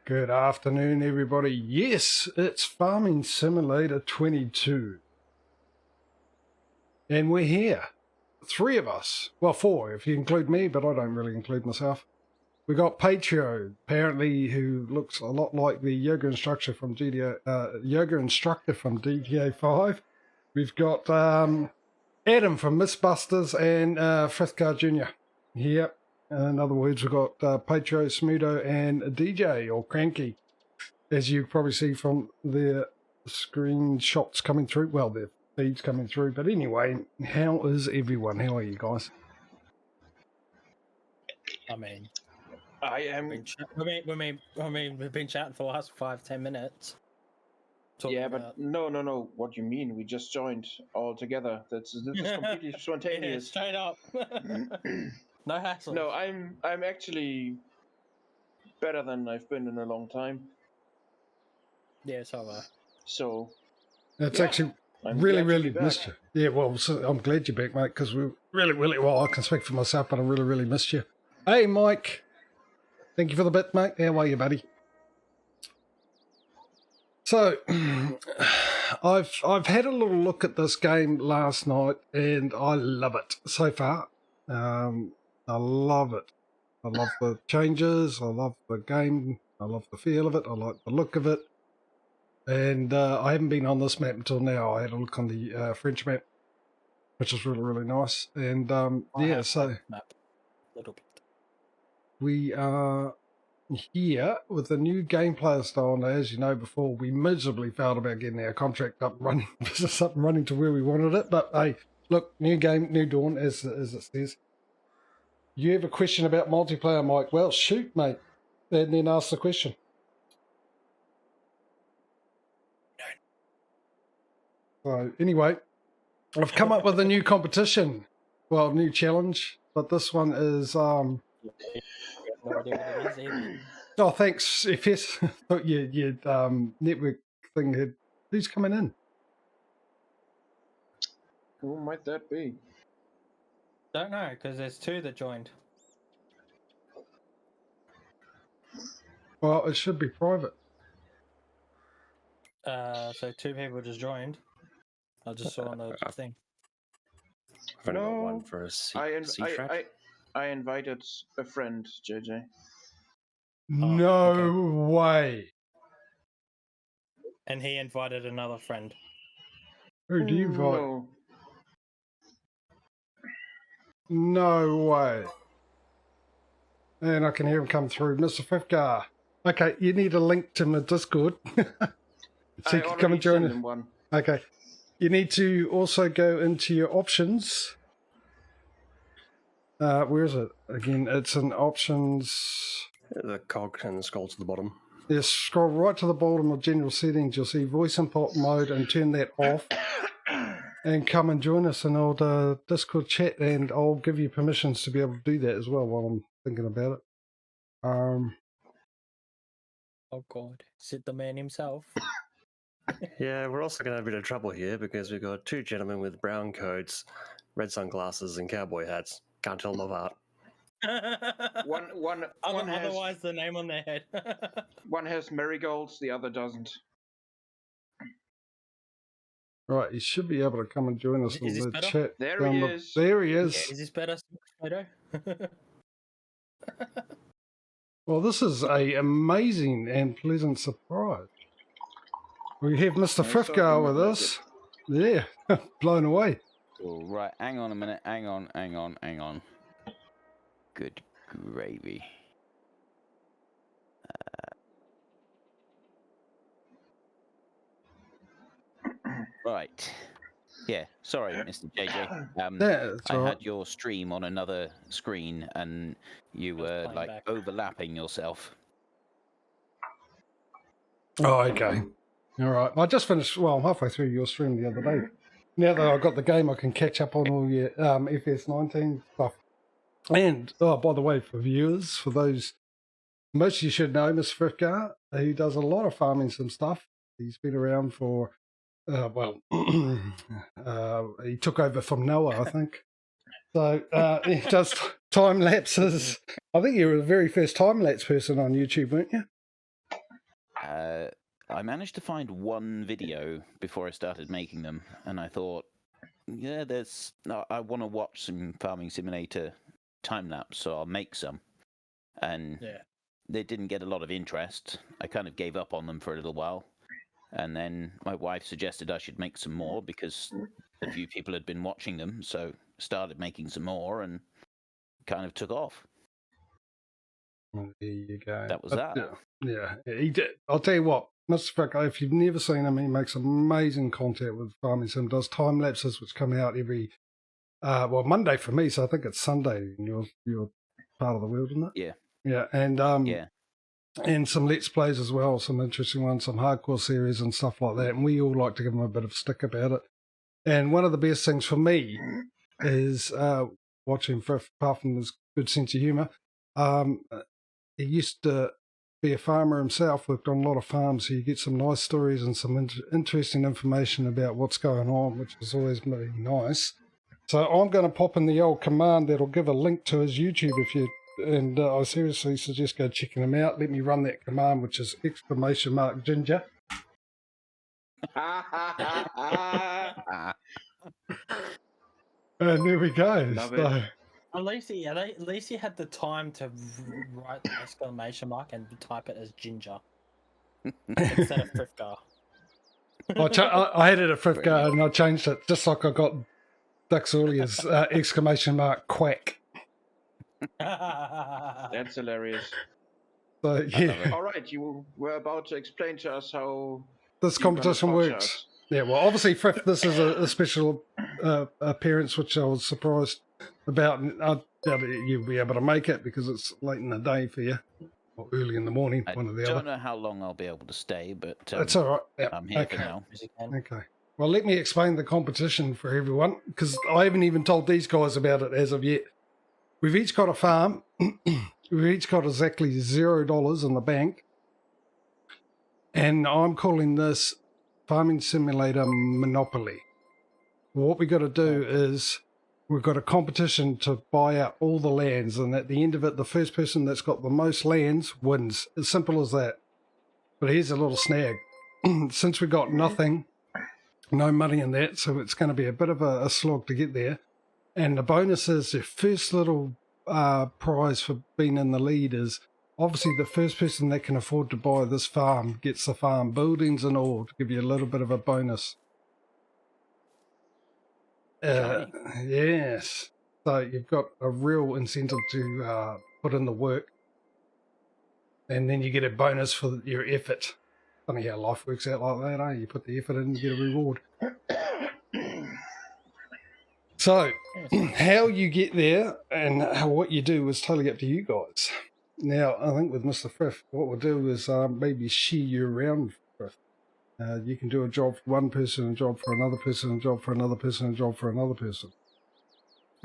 Good afternoon, everybody. Yes, it's Farming Simulator 22. And we're here. 3 of us. Well, 4 if you include me, but I don't really include myself. We got Patrio, apparently, who looks a lot like the yoga instructor from GTA 5. We've got Adam from Mythbusters and Frithgar Jr. Yep. In other words, we've got Patrio, Smudo, and a DJ, or Cranky, as you probably see from the screenshots coming through. Well, the feeds coming through. But anyway, how is everyone? How are you guys? I mean, I am. we've been chatting for the last 5-10 minutes. Yeah, but no. What do you mean? We just joined all together. This is completely spontaneous. Yeah, straight up. No hassle. No, I'm actually better than I've been in a long time. Yeah, so have I. So It's yeah, actually I'm really glad to be missed back. you. Yeah, well, so I'm glad you're back, mate, because we really, well, I can speak for myself, but I really missed you. Hey, Mike. Thank you for the bit, mate. How are you, buddy? So, I've had a little look at this game last night, and I love it so far. I love it. I love the changes. I love the game. I love the feel of it. I like the look of it. And I haven't been on this map until now. I had a look on the French map, which is really nice. And yeah, so Map. Little bit. we are here with a new gameplay style. Now, as you know, before we miserably failed about getting our contract up and running, business up and running to where we wanted it. But hey, look, new game, new dawn, as it says. You have a question about multiplayer, Mike? Well, shoot, mate, and then ask the question. So anyway, I've come up with a new competition. Well, new challenge, but this one is No idea what it is either. oh, thanks, FS. Thought your network thing had. Who's coming in? Who might that be? Don't know, because there's 2 that joined. Well, it should be private. So 2 people just joined. I just saw on the thing. I've only got No, one for a C. I invited a friend, JJ. No okay. way. And he invited another friend. Who do you invite? No. No way. And I can hear him come through. Mr. Frithgar. Okay, you need a link to my Discord. So you can come and join it. One. Okay. You need to also go into your options. Where is it? Again, it's in options. The cog and scroll to the bottom. Yes, scroll right to the bottom of general settings. You'll see voice input mode and turn that off. And come and join us in our Discord chat, and I'll give you permissions to be able to do that as well while I'm thinking about it. Oh god, is it the man himself? Yeah, we're also going to have a bit of trouble here because we've got 2 gentlemen with brown coats, red sunglasses, and cowboy hats. Can't tell them apart. One has, Otherwise, the name on their head. one has marigolds, the other doesn't. Right, you should be able to come and join us Is in this the better? chat. There he is. There he Yeah, is. is this better, Smudo? Well, this is a amazing and pleasant surprise. We have Mr. Frithgar with us. Yeah, blown away. All right, hang on a minute. Hang on. Good gravy. Right. Yeah, sorry, Mr. JJ. That's I all right. had your stream on another screen, and you were playing like back. overlapping yourself. Oh, okay. All right. I just finished, well, I'm halfway through your stream the other day. Now that I've got the game, I can catch up on all your FS19 stuff. And, oh, by the way, for viewers, for those, most of you should know Mr. Frithgar, he does a lot of farming sim stuff. He's been around for, he took over from Noah, I think. So he does time lapses. I think you were the very first time lapse person on YouTube, weren't you? I managed to find one video before I started making them, and I thought, yeah, I want to watch some Farming Simulator time lapse, so I'll make some. And they didn't get a lot of interest. I kind of gave up on them for a little while, and then my wife suggested I should make some more because a few people had been watching them, so started making some more and kind of took off. Well, there you go. That was that. Yeah, he did. I'll tell you what, Mr. Fricko, if you've never seen him, he makes amazing content with Farming Sim. Does time lapses which come out every Monday for me, so I think it's Sunday in your part of the world, isn't it? Yeah. Yeah, and and some Let's Plays as well, some interesting ones, some hardcore series and stuff like that. And we all like to give him a bit of a stick about it. And one of the best things for me is watching Frith, apart from his good sense of humour. He used to be a farmer himself, worked on a lot of farms, so you get some nice stories and some interesting information about what's going on, which is always really nice. So I'm going to pop in the old command that'll give a link to his YouTube and I seriously suggest go checking him out. Let me run that command, which is !ginger. And there we go. Love it. At least he had the time to write the exclamation mark and type it as ginger instead of Frithgar. I had it at Frithgar and I changed it just like I got Duxolia's exclamation mark quack. That's hilarious. So yeah. All right, you were about to explain to us how this competition works. Yeah, well, obviously, Frith, this is a special appearance, which I was surprised about. I doubt you'll be able to make it because it's late in the day for you, or early in the morning, one or the other. I don't know how long I'll be able to stay, but that's all right. Yeah. I'm here for now. Okay. Well, let me explain the competition for everyone, because I haven't even told these guys about it as of yet. We've each got a farm. We've each got exactly $0 in the bank. And I'm calling this Farming Simulator Monopoly. What we've got to do is we've got a competition to buy out all the lands, and at the end of it, the first person that's got the most lands wins. As simple as that. But here's a little snag. Since we got nothing, no money in that, so it's going to be a bit of a slog to get there. And the bonus is the first little prize for being in the lead is obviously the first person that can afford to buy this farm gets the farm buildings and all to give you a little bit of a bonus. Yes. So you've got a real incentive to put in the work. And then you get a bonus for your effort. Funny how life works out like that, eh? You put the effort in, you get a reward. So, how you get there and what you do is totally up to you guys. Now, I think with Mr. Frith, what we'll do is maybe share you around, Frith. You can do a job for one person, a job for another person, a job for another person, a job for another person.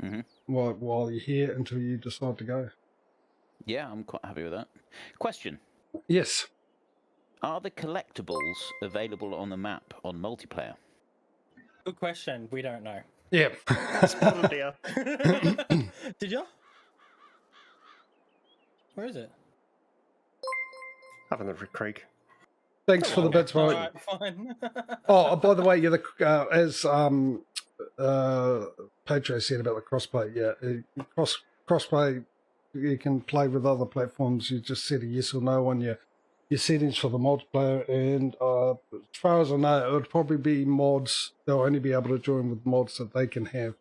Mm-hmm. While you're here until you decide to go. Yeah, I'm quite happy with that. Question. Yes. Are the collectibles available on the map on multiplayer? Good question. We don't know. Yeah. Did you? Where is it? Up in the creek. Thanks for the bits, All mate. right, fine. Oh, by the way, you're the as Patrio said about the crossplay. Yeah, crossplay. You can play with other platforms. You just set a yes or no on your settings for the multiplayer, and as far as I know, it would probably be mods. They'll only be able to join with mods that they can have.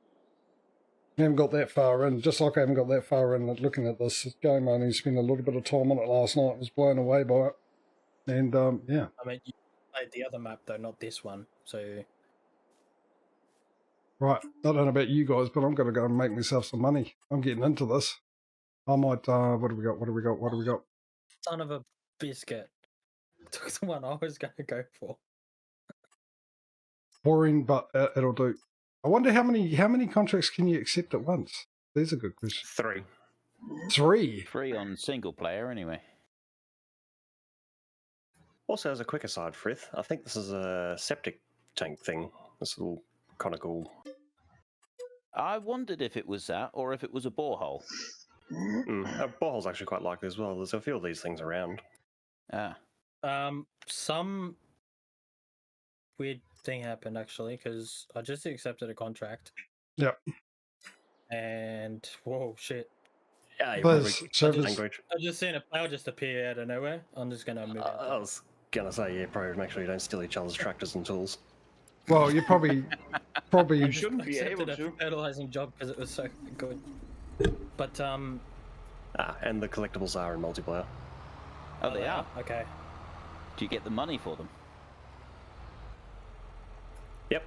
I haven't got that far in, just like I haven't got that far in looking at this game. I only spent a little bit of time on it last night. I was blown away by it. And, yeah. I mean, you played the other map, though, not this one. So, right. I don't know about you guys, but I'm going to go and make myself some money. I'm getting into this. I might, what do we got? Son of a biscuit. Took the one I was going to go for. Boring, but it'll do. I wonder how many contracts can you accept at once? There's a good question. 3. 3? 3 on single player, anyway. Also, as a quick aside, Frith, I think this is a septic tank thing. This little conical. I wondered if it was that or if it was a borehole. A borehole's actually quite likely as well. There's a few of these things around. Ah. Some weird thing happened actually because I just accepted a contract. Yep. And whoa, shit! Yeah, you There's probably servers. language. I just seen a player just appear out of nowhere. I'm just gonna move out. I was gonna say, yeah, probably make sure you don't steal each other's tractors and tools. Well, you probably You shouldn't be able accepted to. a fertilizing job because it was so good. But and the collectibles are in multiplayer. Oh, they are. Okay. Do you get the money for them? Yep.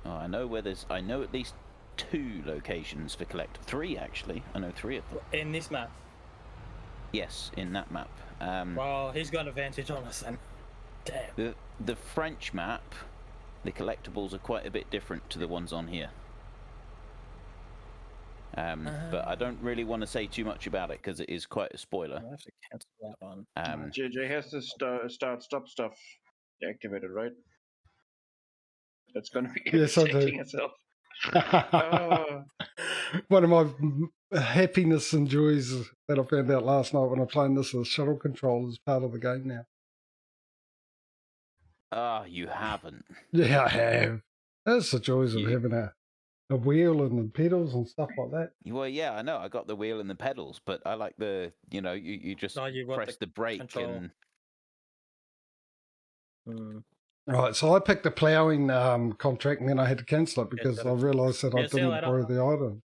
Oh, I know where there's. I know at least 2 locations for collect. 3 actually. I know 3 of them. In this map. Yes, in that map. Well, he's got an advantage on us then. Damn. The French map, the collectibles are quite a bit different to the ones on here. But I don't really want to say too much about it because it is quite a spoiler. I have to cancel that one. JJ has the start-stop stuff activated, right? That's gonna be Yes, I do. checking itself. Oh. One of my happiness and joys that I found out last night when I played this is shuttle control is part of the game now. Ah, you haven't. Yeah, I have. That's the joys of You- having a wheel and the pedals and stuff like that. Well, yeah, I know. I got the wheel and the pedals, but I like the, you just Oh, you want press the brake control. and Right, so I picked the ploughing contract and then I had to cancel it because I realised that I Yeah, see you didn't later. borrow the item.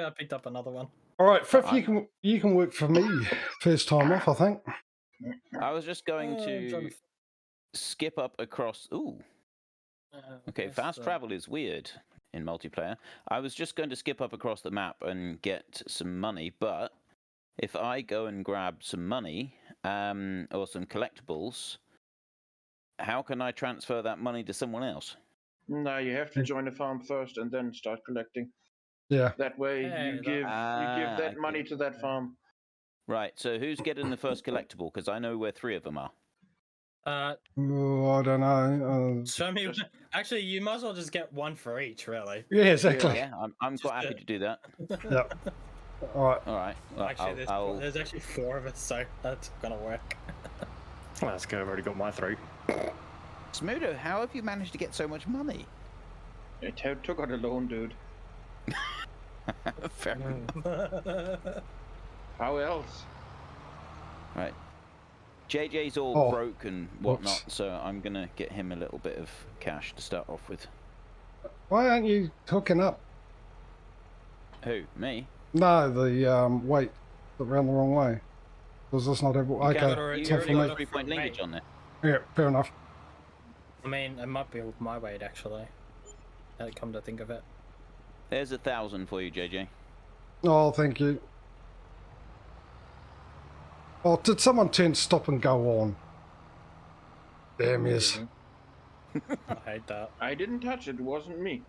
I picked up another one. All right, Fifth, I'm- you can work for me first time off, I think. I was just going I'm to trying to- skip up across. Ooh, okay. where's Fast the- travel is weird in multiplayer. I was just going to skip up across the map and get some money, but if I go and grab some money or some collectibles, how can I transfer that money to someone else? No, you have to join the farm first and then start collecting. Yeah. That way Hey, you give I that get money it. to that farm. Right. So who's getting the first collectible? Because I know where 3 of them are. Oh, I don't know. Show me. Just- Actually, you might as well just get one for each, really. Yeah, exactly. Yeah, I'm quite happy to do that. Yep. All right. All right. Well, Actually, I'll- there's actually 4 of us, so that's gonna work. Let's go. I've already got my 3. Smudo, how have you managed to get so much money? It took out a loan, dude. Fair enough. How else? Right. JJ's all Oh, broke and whatnot, so I'm gonna get him a little bit of cash to start off with. Why aren't you hooking up? Who? Me? No, the wait, around the wrong way. Does this not have? You Okay, already- it's You not already for got me. 3-point linkage Mate. on there. Yeah, fair enough. I mean, it might be my weight actually. Now come to think of it. There's 1,000 for you, JJ. Oh, thank you. Oh, did someone turn stop and go on? Damn yes. I hate that. I didn't touch it. It wasn't me.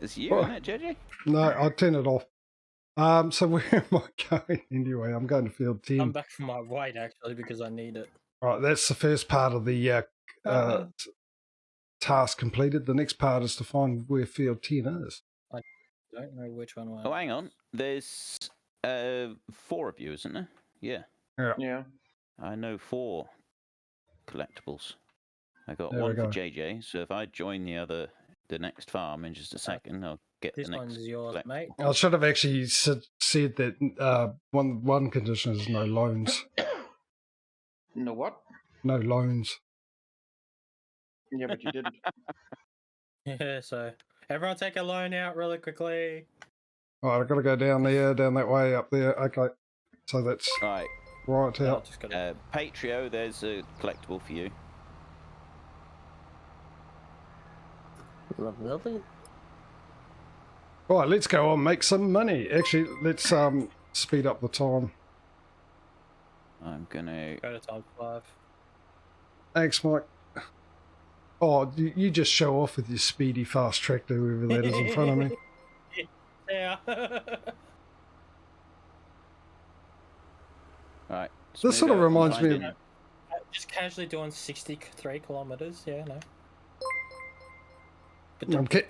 It's you, Oh. isn't it, JJ? No, I'll turn it off. So where am I going anyway? I'm going to field 10. I'm back for my weight actually because I need it. Right, that's the first part of the task completed. The next part is to find where field 10 is. Don't know which one. Oh, hang on. There's 4 of you, isn't there? Yeah. Yeah. I know 4 collectibles. I got There we one for go. JJ, so if I join the next farm in just a second, I'll get This the next. one's yours, collectible. mate. I should have actually said that one condition is no loans. No what? No loans. Yeah, but you didn't. Yeah, so everyone take a loan out really quickly. All right, I've got to go down there, down that way, up there. Okay, so that's Right. right I'll out. just gotta- Patrio, there's a collectible for you. Lovely. All right, let's go on, make some money. Actually, let's speed up the time. I'm gonna. Go to time 5. Thanks, Mike. Oh, you just show off with your speedy fast tractor, whoever that is in front of me. Yeah. Right. This sort of Smudo, reminds I'm me of- finding- Just casually doing 63 kilometers. Yeah, no. But I'm the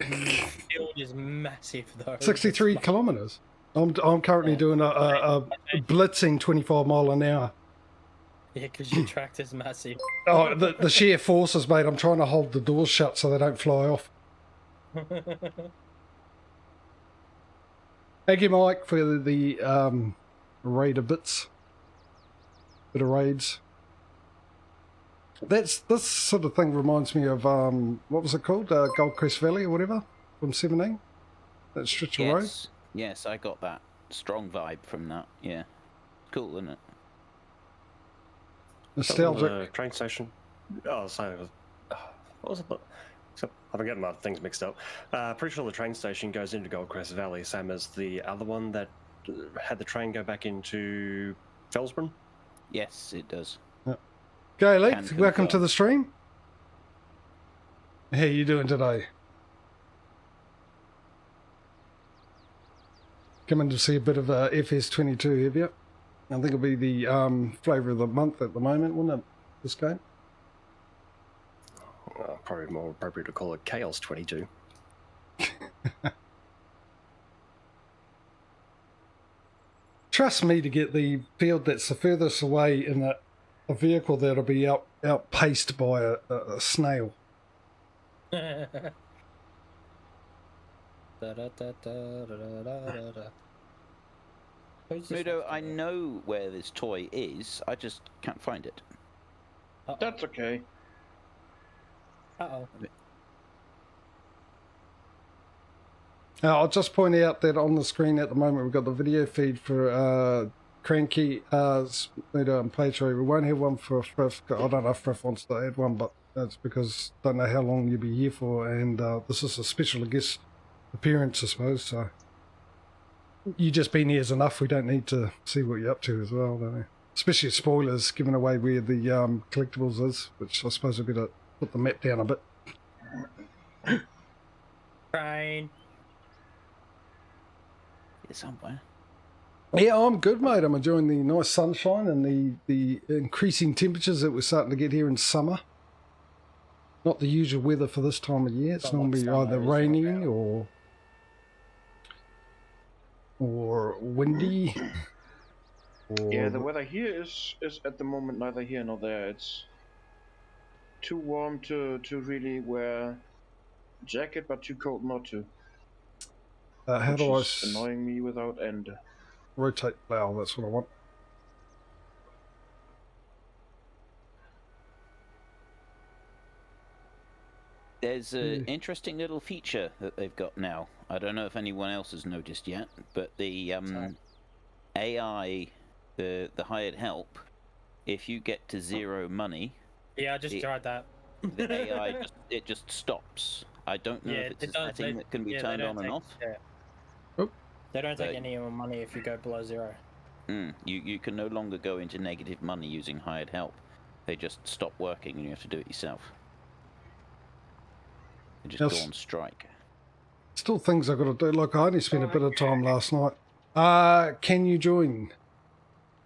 field is massive though. 63 It's kilometres. I'm currently Yeah. doing a blitzing 25 mile an hour Yeah, because your tractor's massive. Oh, the sheer forces, mate. I'm trying to hold the doors shut so they don't fly off. Thank you, Mike, for the raider bits. Bit of raids. This sort of thing reminds me of what was it called? Gold Crest Valley or whatever from 17. That stretch of road. Yes, I got that strong vibe from that. Yeah, cool, isn't it? Nostalgic. Train station. Oh, sorry. What was it? So, I've been getting my things mixed up. Pretty sure the train station goes into Gold Crest Valley, same as the other one that had the train go back into Felsburn. Yes, it does. Okay, Lee, welcome to the stream. How you doing today? Coming to see a bit of FS22, have you? I think it'll be the flavour of the month at the moment, wouldn't it, this game? Probably more appropriate to call it Chaos 22. Trust me to get the field that's the furthest away in a vehicle that'll be outpaced by a snail. Mudo, I know where this toy is, I just can't find it. That's okay. Uh-oh. I'll just point out that on the screen at the moment we've got the video feed for Cranky, Smudo and Patrio. We won't have one for Frith. I don't know if Frith wants to add one, but that's because I don't know how long you'll be here for, and this is a special guest appearance, I suppose, so you just being here is enough. We don't need to see what you're up to as well, don't we? Especially spoilers, giving away where the collectibles is, which I suppose would be to put the map down a bit. Train. Here somewhere. Yeah, I'm good, mate. I'm enjoying the nice sunshine and the increasing temperatures that we're starting to get here in summer. Not the usual weather for this time of year. It's normally either raining or windy. Or... Yeah, the weather here is at the moment neither here nor there. It's too warm to really wear a jacket, but too cold not to. How do I... annoying me without end. Rotate plow, that's what I want. There's an interesting little feature that they've got now. I don't know if anyone else has noticed yet, but the AI, the hired help, if you get to 0 money... Yeah, I just tried that. The AI, just stops. I don't know if it's a setting that can be turned on and off. Yeah. Oh. They don't take any more money if you go below 0. You can no longer go into negative money using hired help. They just stop working and you have to do it yourself. They just go on strike. Still things I've got to do. Like, I only spent a bit of time last night. Can you join?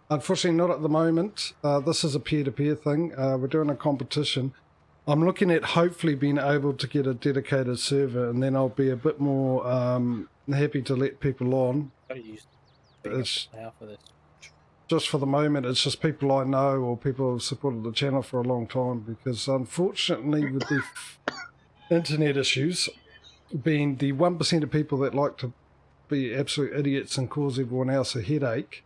Unfortunately, not at the moment. This is a peer-to-peer thing. We're doing a competition. I'm looking at hopefully being able to get a dedicated server, and then I'll be a bit more happy to let people on. It's just for the moment, it's just people I know or people who have supported the channel for a long time, because unfortunately with the internet issues, being the 1% of people that like to be absolute idiots and cause everyone else a headache,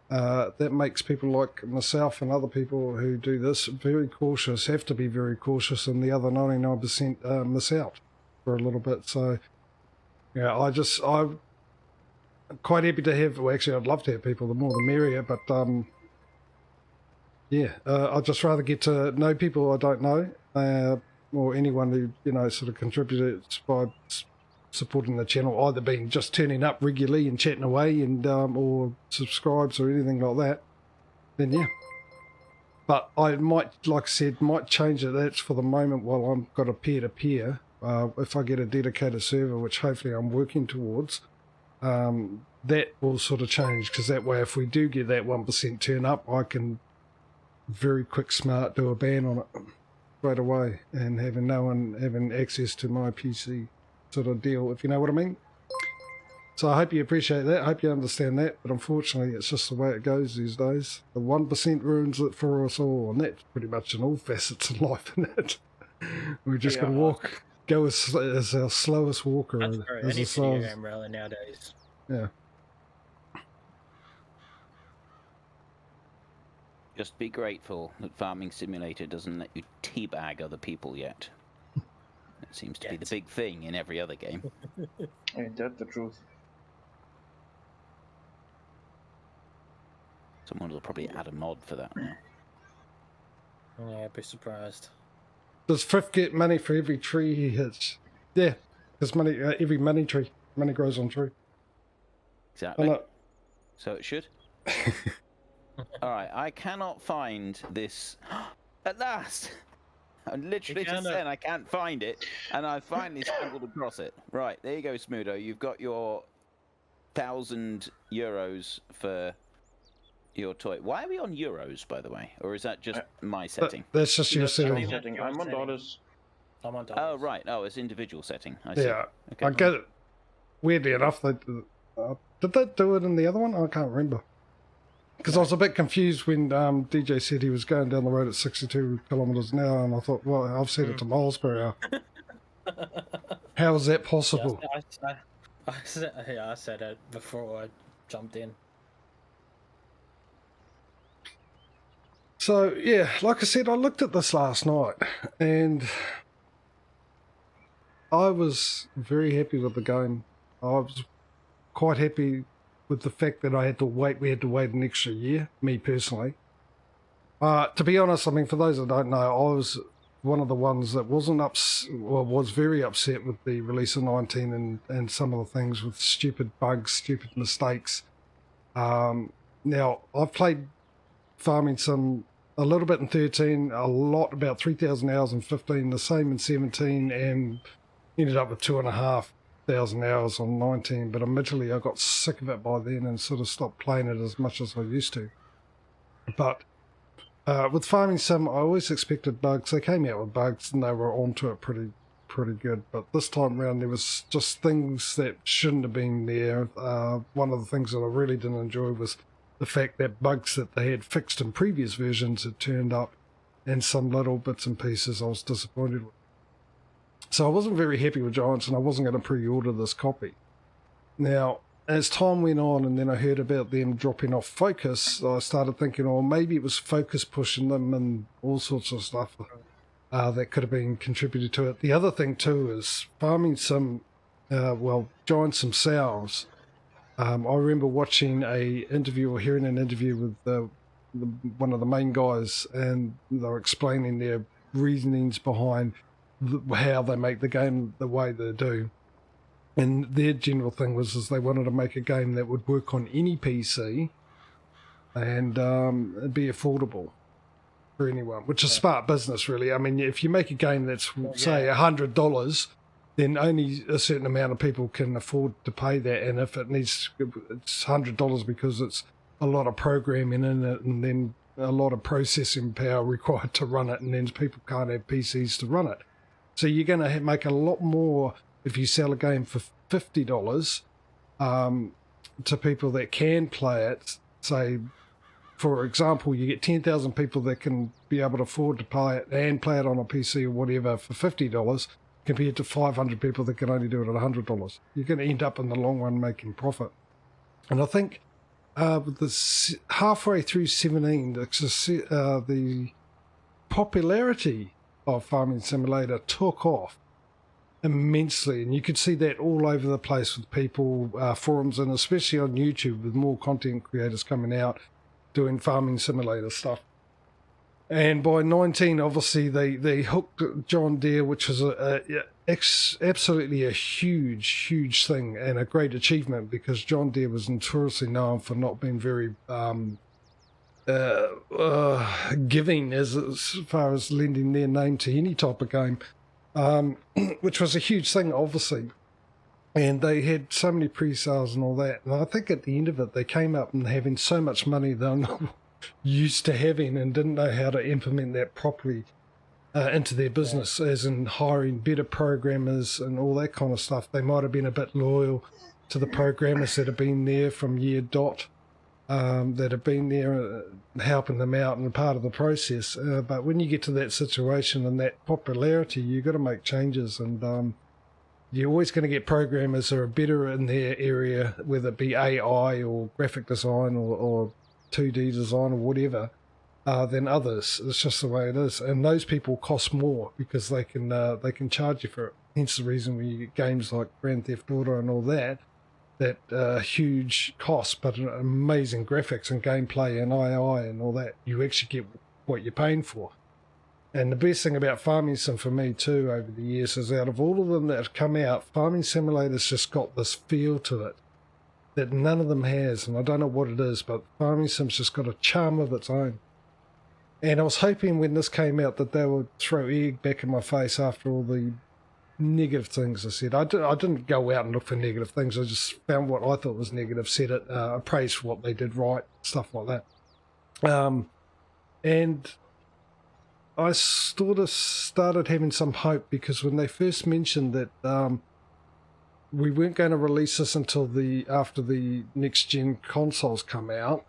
that makes people like myself and other people who do this very cautious, have to be very cautious, and the other 99% miss out for a little bit. So yeah, I'm quite happy to have, well, actually I'd love to have people, the more the merrier, but yeah, I'd just rather get to know people I don't know, or anyone who, you know, sort of contributes by supporting the channel, either being just turning up regularly and chatting away and or subscribes or anything like that, then yeah. But I might, like I said, might change it. That's for the moment while I've got a peer-to-peer. If I get a dedicated server, which hopefully I'm working towards, that will sort of change, because that way if we do get that 1% turn up, I can very quick smart do a ban on it straight away, and having no one having access to my PC sort of deal, if you know what I mean. So I hope you appreciate that. I hope you understand that. But unfortunately, it's just the way it goes these days. The 1% ruins it for us all, and that's pretty much in all facets of life, isn't it? We just got to go as our slowest walker. That's true. As Any a video size. game really nowadays. Yeah. Just be grateful that Farming Simulator doesn't let you teabag other people yet. It seems to be the big thing in every other game. Ain't that the truth? Someone will probably add a mod for that now. Yeah, I'd be surprised. Does Frith get money for every tree he hits? Yeah, because money, every money tree. Money grows on tree. Exactly. So it should. Alright, I cannot find this. At last! I'm literally just saying I can't find it, and I finally stumbled across it. Right, there you go, Smudo. You've got your 1,000 euros for your toy. Why are we on euros, by the way? Or is that just my setting? That's just your setting. I'm on dollars. I'm on dollars. Oh, right. Oh, it's individual setting. I see. Yeah, Okay. I get it. Weirdly enough, did they do it in the other one? I can't remember. Because I was a bit confused when DJ said he was going down the road at 62 kilometres an hour, and I thought, well, I've set it to miles per hour. How is that possible? I said it before I jumped in. So, yeah, like I said, I looked at this last night, and I was very happy with the game. I was quite happy with the fact that we had to wait an extra year, me personally. To be honest, I mean, for those that don't know, I was one of the ones that was very upset with the release of 19 and some of the things with stupid bugs, stupid mistakes. Now, I've played Farming Sim a little bit in 13, a lot, about 3,000 hours in 15, the same in 17, and ended up with 2,500 hours on 19, but admittedly I got sick of it by then and sort of stopped playing it as much as I used to. But with Farming Sim, I always expected bugs. They came out with bugs and they were onto it pretty good, but this time around there was just things that shouldn't have been there. One of the things that I really didn't enjoy was the fact that bugs that they had fixed in previous versions had turned up, and some little bits and pieces I was disappointed with. So I wasn't very happy with Giants, and I wasn't going to pre-order this copy. Now, as time went on, and then I heard about them dropping off Focus, I started thinking, oh, maybe it was Focus pushing them and all sorts of stuff that could have been contributed to it. The other thing, too, is Farming Sim, Giants themselves. I remember watching hearing an interview with one of the main guys, and they were explaining their reasonings behind how they make the game the way they do. And their general thing was they wanted to make a game that would work on any PC and be affordable for anyone, which is smart business, really. I mean, if you make a game that's, say, $100, then only a certain amount of people can afford to pay that. And if it's $100 because it's a lot of programming in it and then a lot of processing power required to run it, and then people can't have PCs to run it. So you're going to make a lot more if you sell a game for $50 to people that can play it. Say, for example, you get 10,000 people that can be able to afford to play it and play it on a PC or whatever for $50 compared to 500 people that can only do it at $100. You're going to end up in the long run making profit. And I think with this halfway through 17, the popularity of Farming Simulator took off immensely, and you could see that all over the place with people, forums, and especially on YouTube with more content creators coming out doing Farming Simulator stuff. And by 19, obviously, they hooked John Deere, which was absolutely a huge thing and a great achievement, because John Deere was notoriously known for not being very giving as far as lending their name to any type of game, which was a huge thing, obviously. And they had so many pre-sales and all that. And I think at the end of it, they came up and having so much money they're not used to having, and didn't know how to implement that properly into their business, as in hiring better programmers and all that kind of stuff. They might have been a bit loyal to the programmers that have been there from year dot, that have been there helping them out and part of the process. But when you get to that situation and that popularity, you've got to make changes, and you're always going to get programmers that are better in their area, whether it be AI or graphic design or 2D design or whatever, than others. It's just the way it is, and those people cost more because they can charge you for it. Hence the reason when you get games like Grand Theft Auto and all that huge cost, but amazing graphics and gameplay and AI and all that, you actually get what you're paying for. And the best thing about Farming Sim for me too over the years is out of all of them that have come out, Farming Simulator's just got this feel to it that none of them has, and I don't know what it is, but Farming Sim's just got a charm of its own. And I was hoping when this came out that they would throw egg back in my face after all the negative things I said. I didn't go out and look for negative things. I just found what I thought was negative, said it, praised for what they did right, stuff like that. And I sort of started having some hope because when they first mentioned that we weren't going to release this until after the next gen consoles come out,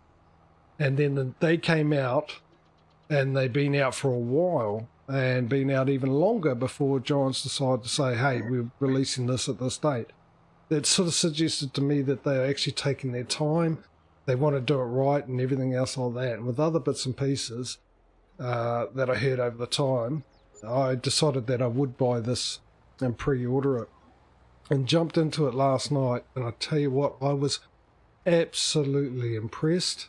and then they came out and they've been out for a while and been out even longer before Giants decided to say, hey, we're releasing this at this date. That sort of suggested to me that they're actually taking their time, they want to do it right and everything else like that. And with other bits and pieces that I heard over the time, I decided that I would buy this and pre-order it. And jumped into it last night, and I tell you what, I was absolutely impressed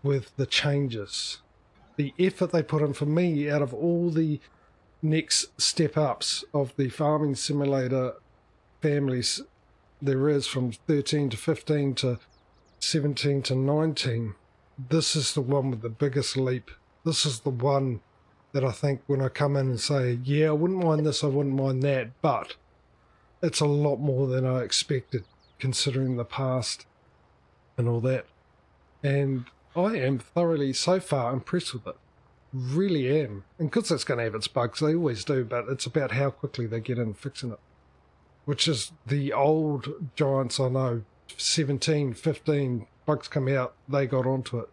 with the changes. The effort they put in for me out of all the next step ups of the Farming Simulator families there is from 13 to 15 to 17 to 19. This is the one with the biggest leap. This is the one that I think when I come in and say, yeah, I wouldn't mind this, I wouldn't mind that, but it's a lot more than I expected considering the past and all that. And I am thoroughly, so far, impressed with it. Really am. And because it's going to have its bugs, they always do, but it's about how quickly they get in fixing it. Which is the old Giants I know, 17, 15, bugs come out, they got onto it.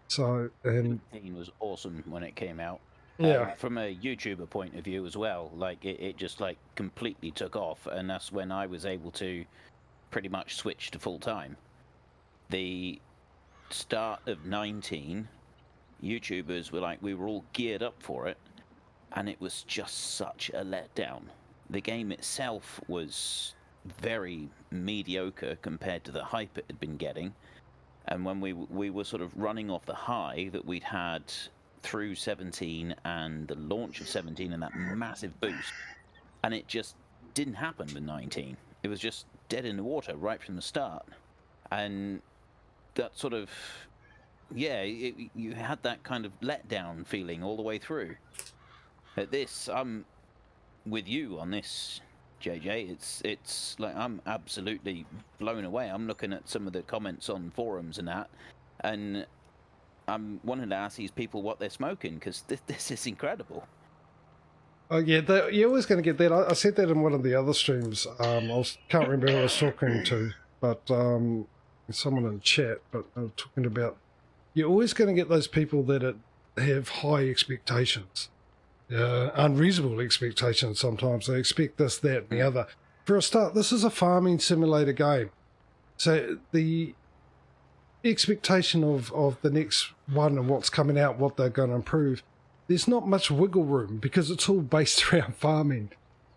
So, and 15 was awesome when it came out. yeah. From a YouTuber point of view as well, like it just like completely took off, and that's when I was able to pretty much switch to full time. The start of 19, YouTubers were like, we were all geared up for it, and it was just such a letdown. The game itself was very mediocre compared to the hype it had been getting, and when we were sort of running off the high that we'd had through 17 and the launch of 17 and that massive boost, and it just didn't happen with 19. It was just dead in the water right from the start, and that sort of, yeah, you had that kind of letdown feeling all the way through. At this, I'm with you on this, JJ. It's like I'm absolutely blown away. I'm looking at some of the comments on forums and that, and I'm wanting to ask these people what they're smoking, because this is incredible. Oh yeah, you're always going to get that. I said that in one of the other streams. Can't remember who I was talking to, but someone in chat. But I was talking about you're always going to get those people that have high expectations, unreasonable expectations. Sometimes they expect this, that, and the other. For a start, this is a farming simulator game, so the expectation of the next one and what's coming out, what they're going to improve, there's not much wiggle room because it's all based around farming.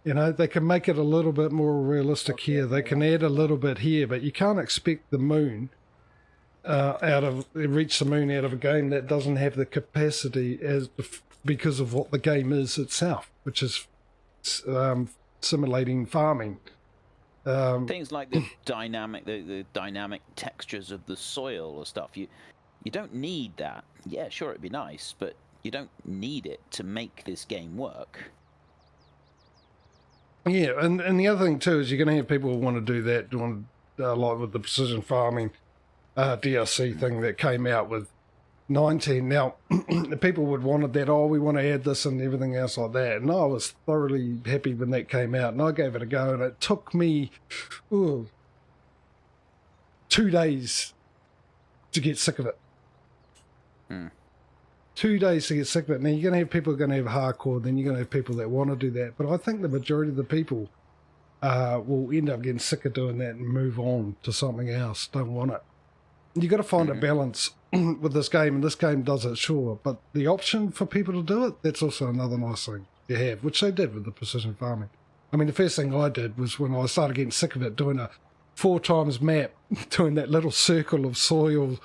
You know, they can make it a little bit more realistic here. They can add a little bit here, but you can't expect the moon reach the moon out of a game that doesn't have the capacity because of what the game is itself, which is simulating farming. Things like the dynamic textures of the soil or stuff. You don't need that. Yeah, sure, it'd be nice, but you don't need it to make this game work. Yeah, and the other thing too is you're going to have people who want to do that, like with the precision farming DLC thing that came out with 19. Now, the people would wanted that, oh, we want to add this and everything else like that. And I was thoroughly happy when that came out, and I gave it a go, and it took me 2 days to get sick of it. 2 days to get sick of it. Now, you're going to have people who are going to have hardcore, then you're going to have people that want to do that. But I think the majority of the people will end up getting sick of doing that and move on to something else. Don't want it. You've got to find a balance with this game, and this game does it, sure. But the option for people to do it, that's also another nice thing to have, which they did with the precision farming. I mean, the first thing I did was when I started getting sick of it, doing a 4 times map, doing that little circle of soil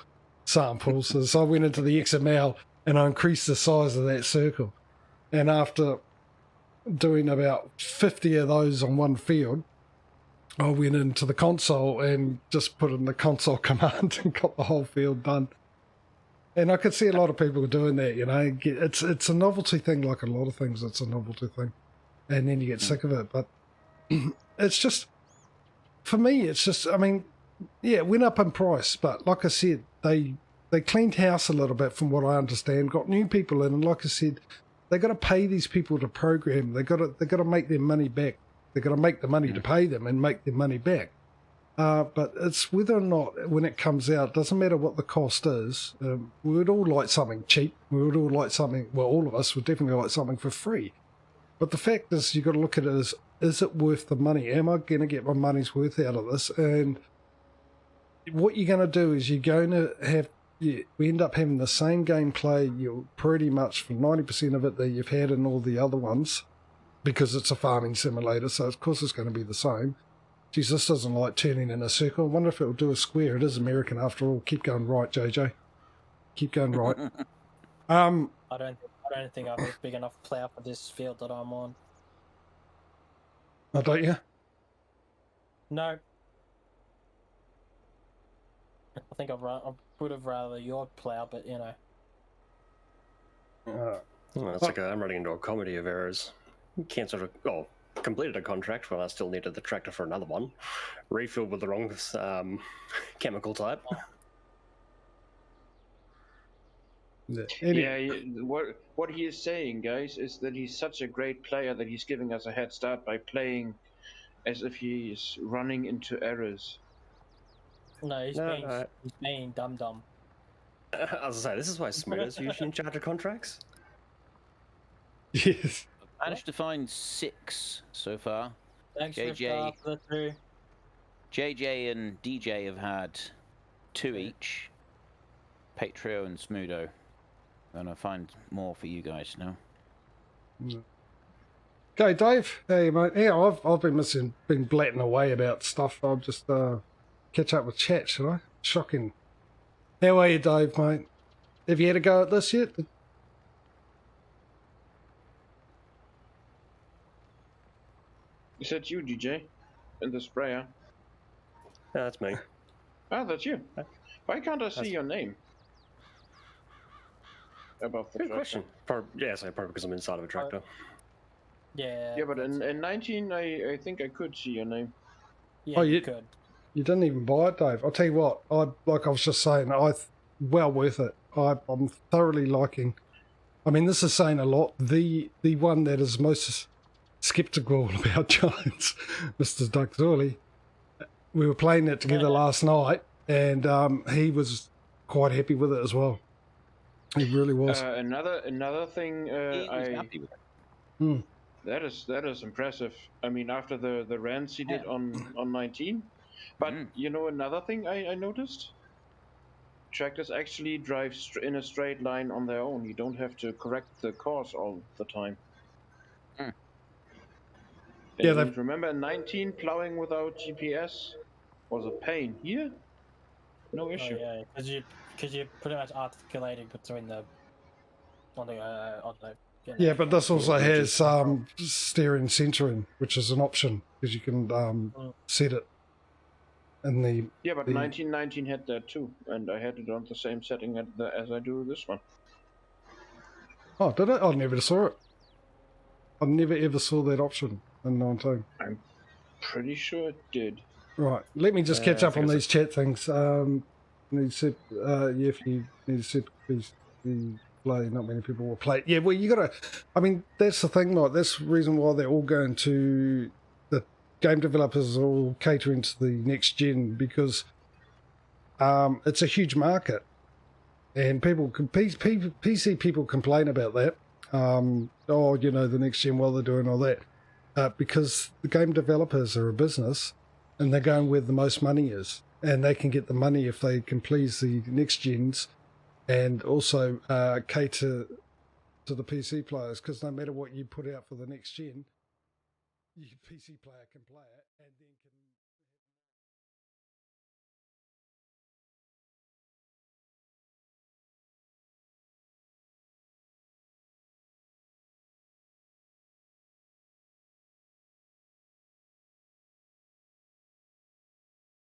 samples. So I went into the XML and I increased the size of that circle. And after doing about 50 of those on one field, I went into the console and just put in the console command and got the whole field done. And I could see a lot of people doing that, you know. It's a novelty thing, like a lot of things, it's a novelty thing. And then you get sick of it. But it's just, for me, it's just, I mean, yeah, it went up in price. But like I said, they cleaned house a little bit from what I understand, got new people in. And like I said, they got to pay these people to program. They got to make their money back. They've got to make the money to pay them and make their money back. But it's whether or not, when it comes out, doesn't matter what the cost is. We would all like something cheap. We would all like something, well, all of us would definitely like something for free. But the fact is, you've got to look at it as, is it worth the money? Am I going to get my money's worth out of this? And what you're going to do is you're going to have, we end up having the same gameplay, you're pretty much for 90% of it that you've had in all the other ones, because it's a farming simulator, so of course it's going to be the same. Geez, this doesn't like turning in a circle. I wonder if it'll do a square. It is American after all. Keep going right, JJ. Keep going right. I don't think I've a big enough plough for this field that I'm on. Oh, don't you? No. I think I would have rather your plough, but you know. Well, it's like I'm running into a comedy of errors. Cancelled completed a contract while I still needed the tractor for another one. Refilled with the wrong chemical type. Yeah, what he is saying, guys, is that he's such a great player that he's giving us a head start by playing as if he's running into errors. No, he's being dumb. I was gonna say, this is why Smoothers usually in charge of contracts. Yes. Managed to find 6 so far. Thanks, JJ. for the 2. JJ and DJ have had 2 each. Patrio and Smudo. And I'll find more for you guys now. Okay, Dave. Hey, mate. Yeah, I've been blatting away about stuff. I'll just catch up with chat, should I? Shocking. How are you, Dave, mate? Have you had a go at this yet? Is that you, DJ? In the sprayer? Yeah, that's me. Ah, that's you. Why can't I see your name? Above the Good tractor. question. Probably because I'm inside of a tractor. Yeah. Yeah, but in 19, I think I could see your name. Yeah, Oh, you you- could. You didn't even buy it, Dave. I'll tell you what. Like I was just saying, well worth it. I'm thoroughly liking. I mean, this is saying a lot. The one that is most skeptical about Giants, Mr. Doug Zorley, we were playing it together last night, and he was quite happy with it as well. He really was. Another thing He was happy with it. that is impressive. I mean, after the rants he did on 19, but you know another thing I noticed. Tractors actually drive in a straight line on their own. You don't have to correct the course all the time. Yeah, And remember, 19 plowing without GPS was a pain. Here, no issue. Oh, yeah, because you pretty much articulating between the Yeah, but this also has steering centering, which is an option because you can set it in the. Yeah, but 1919 had that too, and I had it on the same setting as I do this one. Oh, did it? I never saw it. I never ever saw that option in 19. I'm pretty sure it did. Right, let me just catch up on these chat things. need super, if you need a super PC play, not many people will play it. Yeah, well, you got to. I mean, that's the thing, Mike. That's the reason why they're all going to the game developers are all catering to the next gen because it's a huge market, and PC people complain about that. Oh, you know, the next gen, while they're doing all that, because the game developers are a business, and they're going where the most money is, and they can get the money if they can please the next gens, and also cater to the PC players. Because no matter what you put out for the next gen, your PC player can play it, and then.